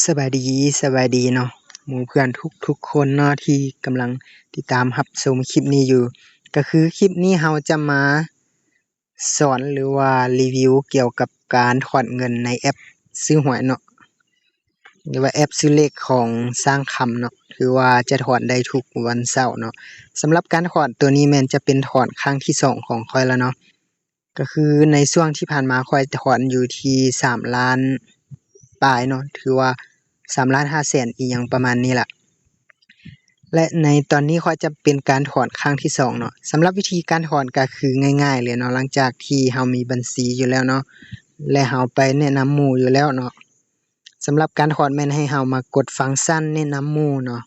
สบายดีเนาะหมู่เพื่อนทุกคนเนาะที่กำลังติดตามรับชมคลิปนี้อยู่ก็คือคลิปนี้เราจะมาสอนหรือว่ารีวิวเกี่ยวกับการถอนเงินในแอปซื้อหวยเนาะหรือว่าแอปซื้อเลขของสร้างคำเนาะคือว่าจะถอนได้ทุกวันเสาร์เนาะสำหรับการถอนตัวนี้แม่นจะเป็นถอนครั้งที่2ของข้อยแล้วเนาะก็คือในช่วงที่ผ่านมาข้อยถอนอยู่ที่3ล้านปลายเนาะถือว่า3,500,000อิหยังประมาณนี้ล่ะ และในตอนนี้ข้อยจะเป็นการถอนครั้งที่2เนาะสำหรับวิธีการถอนก็คือง่ายๆเลยเนาะหลังจากที่เรามีบัญชีอยู่แล้วเนาะและเราไปแนะนำหมู่อยู่แล้วเนาะสำหรับการถอนแม่นให้เรามากดฟังก์ชันแนะนำหมู่เนาะ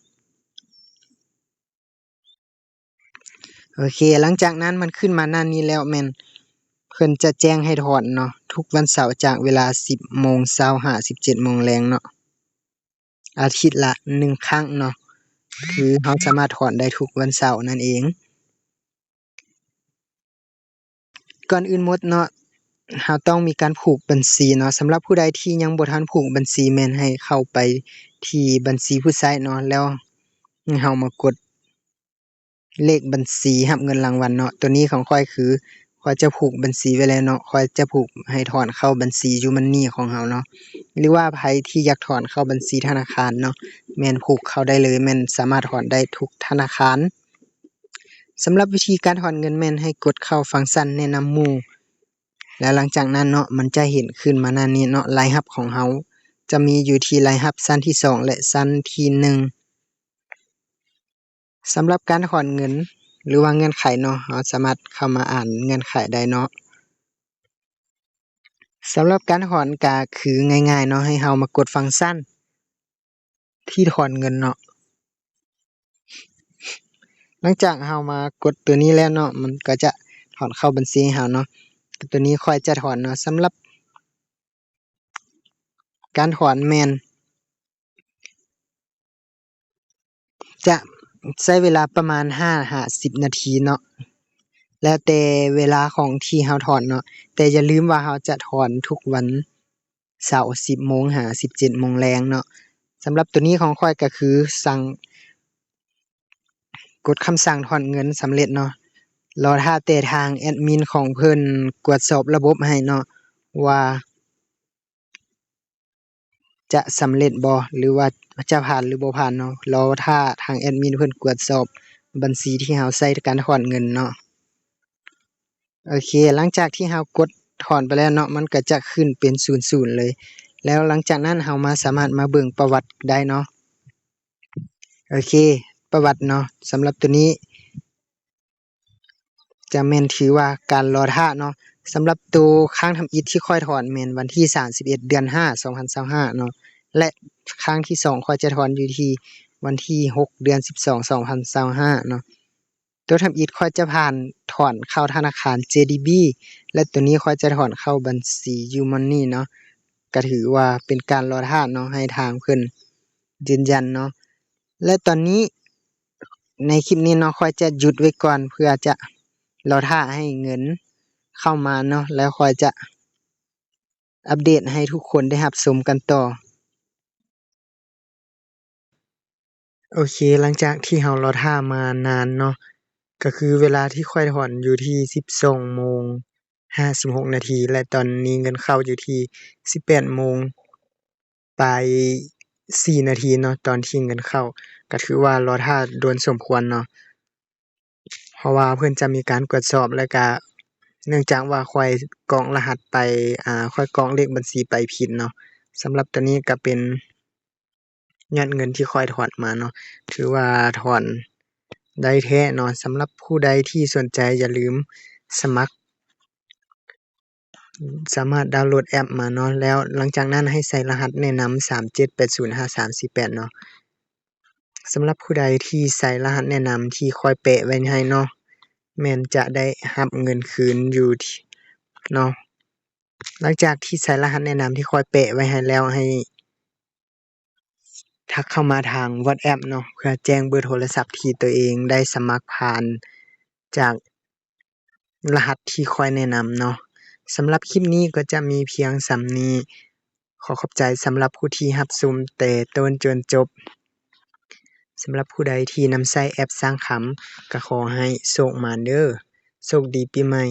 โอเคหลังจากนั้นมันขึ้นมาหน้านี้แล้วแม่นเพิ่นจะแจ้งให้ถอนเนาะทุกวันเสาร์จากเวลา 10:25 17:00 นเนาะอาทิตย์ละ1ครั้งเนาะคือเราสามารถถอนได้ทุกวันเสาร์นั่นเองก่อนอื่นหมดเนาะ เราต้องมีการผูกบัญชีเนาะสำหรับผู้ใดที่ยังบ่ทันผูกบัญชีแม่นให้เข้าไปที่บัญชีผู้ใช้เนาะแล้วเรามากดเลขบัญชีรับเงินรางวัลเนาะตัวนี้ของข้อยคือข้อยจะผูกบัญชีไว้แล้วเนาะข้อยจะผูกให้ถอนเข้าบัญชี YouMoney ของเราเนาะหรือว่าไผที่อยากถอนเข้าบัญชีธนาคารเนาะแม่นผูกเข้าได้เลยแม่นสามารถถอนได้ทุกธนาคารสำหรับวิธีการถอนเงินแม่นให้กดเข้าฟังก์ชันแนะนำหมู่แล้วหลังจากนั้นเนาะมันจะเห็นขึ้นมาหน้านี้เนาะรายรับของเราจะมีอยู่ที่รายรับชั้นที่2และชั้นที่1สำหรับการถอนเงินหรือว่าเงื่อนไขเนาะเราสามารถเข้ามาอ่านเงื่อนไขได้เนาะสำหรับการถอนก็คือง่ายๆเนาะให้เรามากดฟังก์ชันที่ถอนเงินเนาะหลังจากเรามากดตัวนี้แล้วเนาะมันก็จะถอนเข้าบัญชีให้เราเนาะตัวนี้ค่อยจะถอนเนาะสำหรับการถอนแม่นจะใช้เวลาประมาณ5-10นาทีเนาะแล้วแต่เวลาของที่เราถอนเนาะแต่อย่าลืมว่าเราจะถอนทุกวันเสาร์ 10:00 น 17:00 นแลงเนาะสำหรับตัวนี้ของข้อยก็คือสั่งกดคำสั่งถอนเงินสำเร็จเนาะรอท่าแต่ทางแอดมินของเพิ่นตรวจสอบระบบให้เนาะว่าจะสำเร็จบ่หรือว่าจะผ่านหรือบ่ผ่านเนาะรอท่าทางแอดมินเพิ่นตรวจสอบบัญชีที่เราใช้ในการถอนเงินเนาะโอเคหลังจากที่เรากดถอนไปแล้วเนาะมันก็จะขึ้นเป็น00เลยแล้วหลังจากนั้นเรามาสามารถมาเบิ่งประวัติได้เนาะโอเคประวัติเนาะสำหรับตัวนี้จะแม่นถือว่าการรอท่าเนาะสำหรับตัวค้างทำอิฐที่ค่อยถอนแม่นวันที่31เดือน5 2025เนาะและครั้งที่2ค่อยจะถอนอยู่ที่วันที่6เดือน12 2025เนาะตัวทำอิฐค่อยจะผ่านถอนเข้าธนาคาร JDB และตัวนี้ค่อยจะถอนเข้าบัญชี YouMoney เนาะก็ถือว่าเป็นการรอท่าเนาะให้ทางเพิ่นยืนยันเนาะและตอนนี้ในคลิปนี้เนาะค่อยจะหยุดไว้ก่อนเพื่อจะรอท่าให้เงินเข้ามาเนาะแล้วค่อยจะอัปเดตให้ทุกคนได้รับชมกันต่อโอเคหลังจากที่เรารอท่ามานานเนาะก็คือเวลาที่ค่อยถอนอยู่ที่ 12:56 นาทีและตอนนี้เงินเข้าอยู่ที่ 18:00 นปลาย4นาทีเนาะตอนที่เงินเข้าก็ถือว่ารอท่าโดนสมควรเนาะเพราะว่าเพิ่นจะมีการตรวจสอบแล้วก็เนื่องจากว่าข้อยกรอกรหัสไปข้อยกรอกเลขบัญชีไปผิดเนาะสำหรับตัวนี้ก็เป็นยอดเงินที่ข้อยถอนมาเนาะถือว่าถอนได้แท้เนาะสำหรับผู้ใดที่สนใจอย่าลืมสมัครสามารถดาวน์โหลดแอปมาเนาะแล้วหลังจากนั้นให้ใส่รหัสแนะนำ37805348เนาะสำหรับผู้ใดที่ใส่รหัสแนะนำที่ข้อยแปะไว้ให้เนาะแม่นจะได้รับเงินคืนอยู่ที่เนาะหลังจากที่ใส่รหัสแนะนำที่ข้อยแปะไว้ให้แล้วให้ทักเข้ามาทาง WhatsApp เนาะเพื่อแจ้งเบอร์โทรศัพท์ที่ตัวเองได้สมัครผ่านจากรหัสที่ข้อยแนะนำเนาะสำหรับคลิปนี้ก็จะมีเพียงส่ำนี้ ขอขอบใจสำหรับผู้ที่รับชมแต่ต้นจนจบสำหรับผู้ใดที่นำใช้แอปสร้างขำก็ขอให้โชคหมานเด้อโชคดีปีใหม่